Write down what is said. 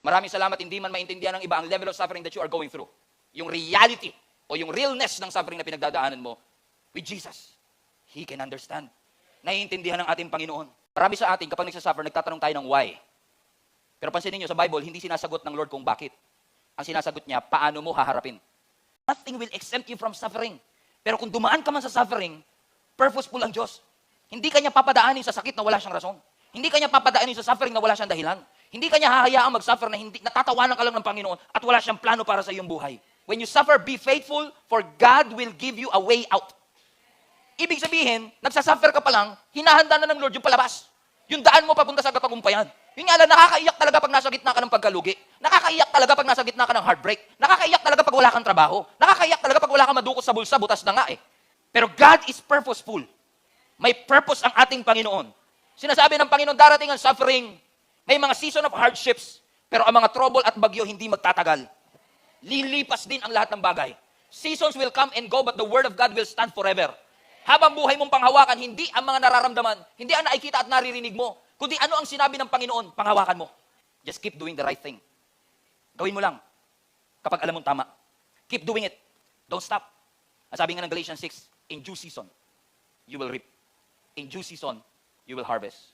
Maraming salamat, hindi man maintindihan ng iba ang level of suffering that you are going through. Yung reality o yung realness ng suffering na pinagdadaanan mo with Jesus. He can understand. Naiintindihan ng ating Panginoon. Marami sa atin, kapag nagsasuffer, nagtatanong tayo ng why. Pero pansinin niyo, sa Bible, hindi sinasagot ng Lord kung bakit. Ang sinasagot niya, paano mo haharapin. Nothing will exempt you from suffering. Pero kung dumaan ka man sa suffering, purposeful ang Diyos. Hindi kanya papadaanin sa sakit na wala siyang rason. Hindi kanya papadaanin sa suffering na wala siyang dahilan. Hindi kanya hahayaang mag-suffer na natatawanan ka lang ng Panginoon at wala siyang plano para sa iyong buhay. When you suffer, be faithful, for God will give you a way out. Ibig sabihin, nagsasuffer ka pa lang, hinahanda na ng Lord yung palabas. Yung daan mo papunta sa katagumpayan. Yun nga lang, nakakaiyak talaga pag nasa gitna ka ng pagkalugi. Nakakaiyak talaga pag nasa gitna ka ng heartbreak. Nakakaiyak talaga pag wala kang trabaho. Nakakaiyak talaga pag wala kang madukot sa bulsa, butas na nga eh. Pero God is purposeful. May purpose ang ating Panginoon. Sinasabi ng Panginoon, darating ang suffering. May mga season of hardships. Pero ang mga trouble at bagyo hindi magtatagal. Lilipas din ang lahat ng bagay. Seasons will come and go, but the word of God will stand forever. Habang buhay mong panghawakan, hindi ang mga nararamdaman, hindi ang nakikita at naririnig mo, kundi ano ang sinabi ng Panginoon, panghawakan mo. Just keep doing the right thing. Gawin mo lang kapag alam mong tama. Keep doing it. Don't stop. Ang sabi nga ng Galatians 6, in due season, you will reap. In due season, you will harvest.